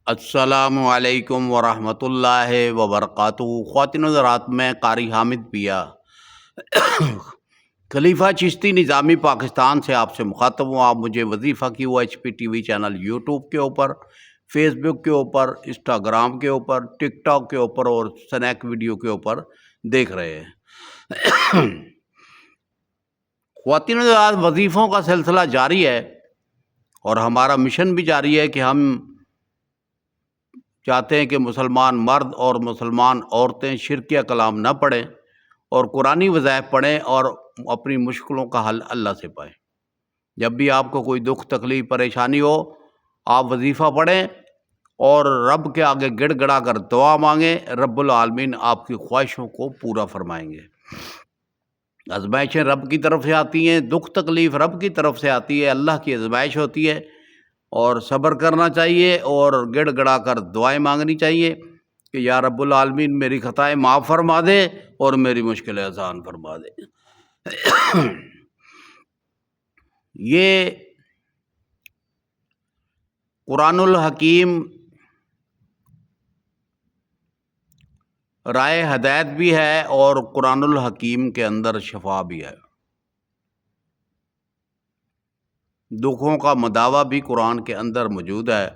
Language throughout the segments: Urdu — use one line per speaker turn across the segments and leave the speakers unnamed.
السلام علیکم ورحمۃ اللہ وبرکاتہ۔ خواتین و حضرات، میں قاری حامد پیا خلیفہ چشتی نظامی پاکستان سے آپ سے مخاطب ہوں۔ آپ مجھے وظیفہ کی QHP TV چینل یوٹیوب کے اوپر، فیس بک کے اوپر، انسٹاگرام کے اوپر، ٹک ٹاک کے اوپر اور سنیک ویڈیو کے اوپر دیکھ رہے ہیں۔ خواتین و حضرات، وظیفوں کا سلسلہ جاری ہے اور ہمارا مشن بھی جاری ہے کہ ہم چاہتے ہیں کہ مسلمان مرد اور مسلمان عورتیں شرکیہ کلام نہ پڑھیں اور قرآنی وظائف پڑھیں اور اپنی مشکلوں کا حل اللہ سے پائیں۔ جب بھی آپ کو کوئی دکھ تکلیف پریشانی ہو، آپ وظیفہ پڑھیں اور رب کے آگے گڑ گڑا کر دعا مانگیں، رب العالمین آپ کی خواہشوں کو پورا فرمائیں گے۔ آزمائشیں رب کی طرف سے آتی ہیں، دکھ تکلیف رب کی طرف سے آتی ہے، اللہ کی آزمائش ہوتی ہے اور صبر کرنا چاہیے اور گڑ گڑا کر دعائیں مانگنی چاہیے کہ یا رب العالمین میری خطائیں معاف فرما دے اور میری مشکلیں آسان فرما دے۔ یہ قرآن الحکیم رائے ہدایت بھی ہے اور قرآن الحکیم کے اندر شفا بھی ہے۔ دکھوں کا مداوع بھی قرآن کے اندر موجود ہے۔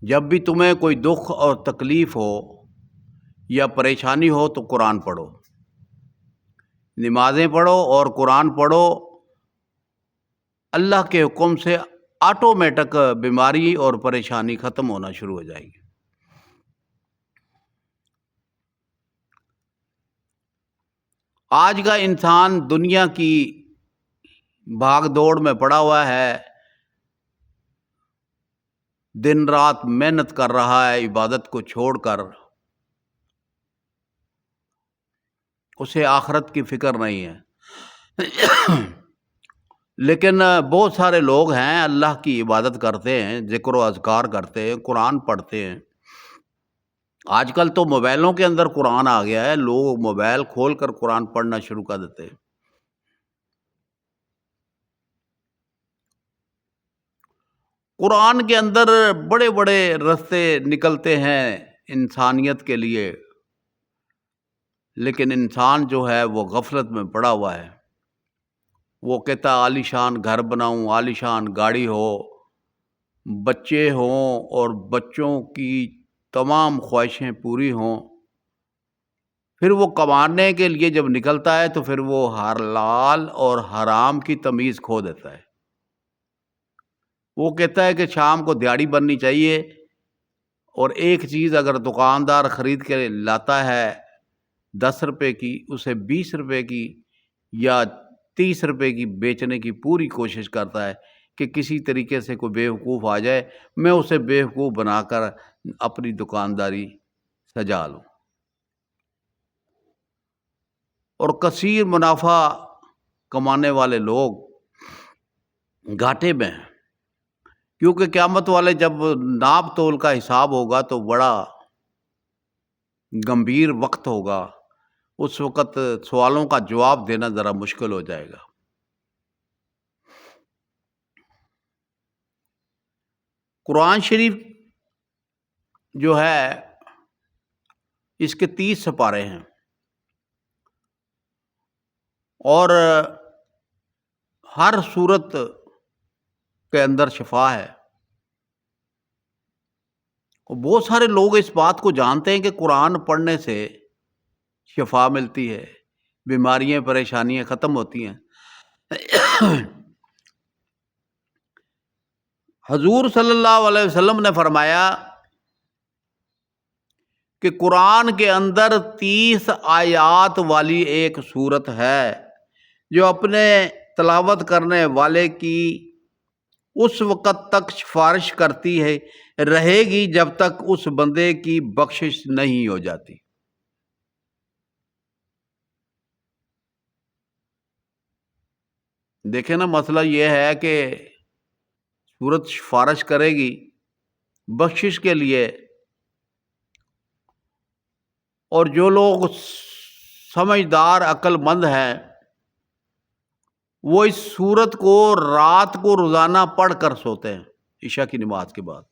جب بھی تمہیں کوئی دکھ اور تکلیف ہو یا پریشانی ہو تو قرآن پڑھو، نمازیں پڑھو اور قرآن پڑھو۔ اللہ کے حکم سے آٹومیٹک بیماری اور پریشانی ختم ہونا شروع ہو جائے گی۔ آج کا انسان دنیا کی بھاگ دوڑ میں پڑا ہوا ہے، دن رات محنت کر رہا ہے، عبادت کو چھوڑ کر اسے آخرت کی فکر نہیں ہے۔ لیکن بہت سارے لوگ ہیں اللہ کی عبادت کرتے ہیں، ذکر و اذکار کرتے ہیں، قرآن پڑھتے ہیں۔ آج کل تو موبائلوں کے اندر قرآن آ گیا ہے، لوگ موبائل کھول کر قرآن پڑھنا شروع کر دیتے ہیں۔ قرآن کے اندر بڑے بڑے رستے نکلتے ہیں انسانیت کے لیے، لیکن انسان جو ہے وہ غفلت میں پڑا ہوا ہے۔ وہ کہتا عالی شان گھر بناؤں، عالی شان گاڑی ہو، بچے ہوں اور بچوں کی تمام خواہشیں پوری ہوں۔ پھر وہ کمانے کے لیے جب نکلتا ہے تو پھر وہ حلال اور حرام کی تمیز کھو دیتا ہے۔ وہ کہتا ہے کہ شام کو دیہڑی بننی چاہیے، اور ایک چیز اگر دکاندار خرید کے لاتا ہے 10 روپے کی، اسے 20 روپے کی یا 30 روپے کی بیچنے کی پوری کوشش کرتا ہے کہ کسی طریقے سے کوئی بیوقوف آ جائے، میں اسے بیوقوف بنا کر اپنی دکانداری سجا لوں، اور کثیر منافع کمانے والے لوگ گھاٹے میں ہیں، کیونکہ قیامت والے جب ناپ تول کا حساب ہوگا تو بڑا گمبھیر وقت ہوگا۔ اس وقت سوالوں کا جواب دینا ذرا مشکل ہو جائے گا۔ قرآن شریف جو ہے اس کے 30 سپارے ہیں اور ہر صورت کے اندر شفا ہے۔ اور بہت سارے لوگ اس بات کو جانتے ہیں کہ قرآن پڑھنے سے شفا ملتی ہے، بیماریاں پریشانیاں ختم ہوتی ہیں۔ حضور صلی اللہ علیہ وسلم نے فرمایا کہ قرآن کے اندر 30 آیات والی ایک سورت ہے جو اپنے تلاوت کرنے والے کی اس وقت تک سفارش کرتی ہے رہے گی جب تک اس بندے کی بخشش نہیں ہو جاتی۔ دیکھیں نا، مسئلہ یہ ہے کہ سورت سفارش کرے گی بخشش کے لیے، اور جو لوگ سمجھدار عقل مند ہیں وہ اس سورت کو رات کو روزانہ پڑھ کر سوتے ہیں عشاء کی نماز کے بعد،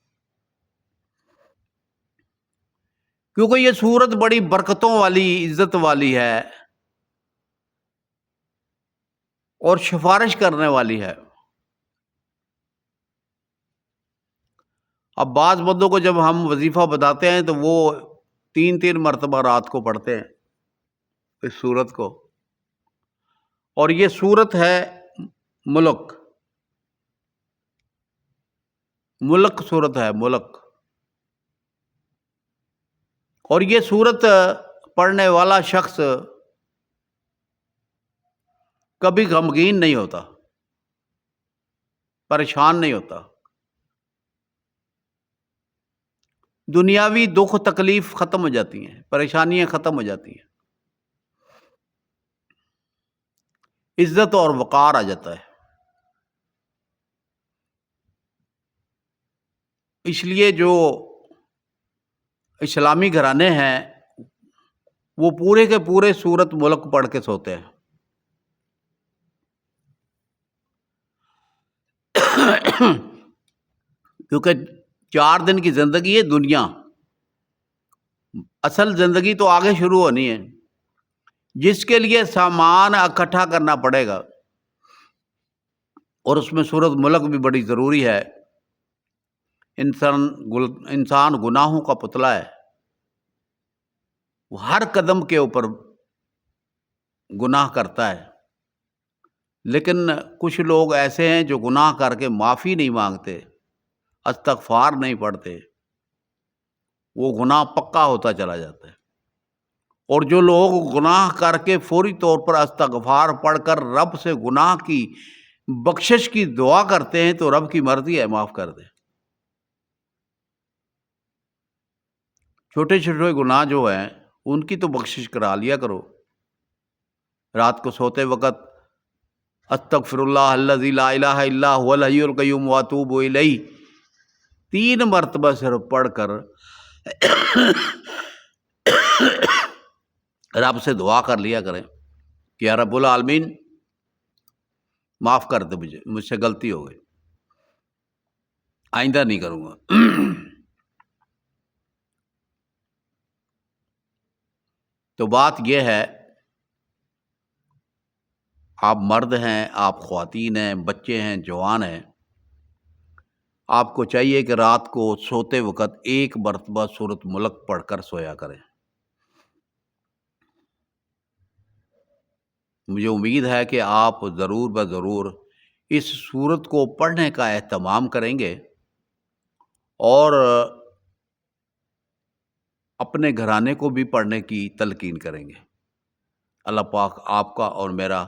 کیونکہ یہ سورت بڑی برکتوں والی، عزت والی ہے اور سفارش کرنے والی ہے۔ اب بعض بندوں کو جب ہم وظیفہ بتاتے ہیں تو وہ 3 مرتبہ رات کو پڑھتے ہیں اس سورت کو، اور یہ سورت ہے ملک، ملک سورت ہے، ملک، اور یہ سورت پڑھنے والا شخص کبھی غمگین نہیں ہوتا، پریشان نہیں ہوتا، دنیاوی دکھ تکلیف ختم ہو جاتی ہیں، پریشانیاں ختم ہو جاتی ہیں، عزت اور وقار آ جاتا ہے۔ اس لیے جو اسلامی گھرانے ہیں وہ پورے کے پورے سورت ملک پڑھ کے سوتے ہیں، کیونکہ 4 دن کی زندگی ہے دنیا، اصل زندگی تو آگے شروع ہونی ہے، جس کے لیے سامان اکٹھا کرنا پڑے گا، اور اس میں سورت ملک بھی بڑی ضروری ہے۔ انسان گناہوں کا پتلا ہے، وہ ہر قدم کے اوپر گناہ کرتا ہے، لیکن کچھ لوگ ایسے ہیں جو گناہ کر کے معافی نہیں مانگتے، استغفار نہیں پڑھتے، وہ گناہ پکا ہوتا چلا جاتا ہے۔ اور جو لوگ گناہ کر کے فوری طور پر استغفار پڑھ کر رب سے گناہ کی بخشش کی دعا کرتے ہیں تو رب کی مرضی ہے معاف کر دے۔ چھوٹے چھوٹے گناہ جو ہیں ان کی تو بخشش کرا لیا کرو، رات کو سوتے وقت استغفر اللہ الذی لا الہ الا هو الحی القیوم واتوب الیہ 3 مرتبہ صرف پڑھ کر رب سے دعا کر لیا کریں کہ یا رب العالمین معاف کر دے، مجھ سے غلطی ہو گئی، آئندہ نہیں کروں گا۔ تو بات یہ ہے، آپ مرد ہیں، آپ خواتین ہیں، بچے ہیں، جوان ہیں، آپ کو چاہیے کہ رات کو سوتے وقت 1 مرتبہ سورت ملک پڑھ کر سویا کریں۔ مجھے امید ہے کہ آپ ضرور بضرور اس سورت کو پڑھنے کا اہتمام کریں گے اور اپنے گھرانے کو بھی پڑھنے کی تلقین کریں گے۔ اللہ پاک آپ کا اور میرا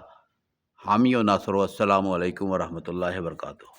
حامی و ناصر، السلام علیکم ورحمۃ اللہ وبرکاتہ۔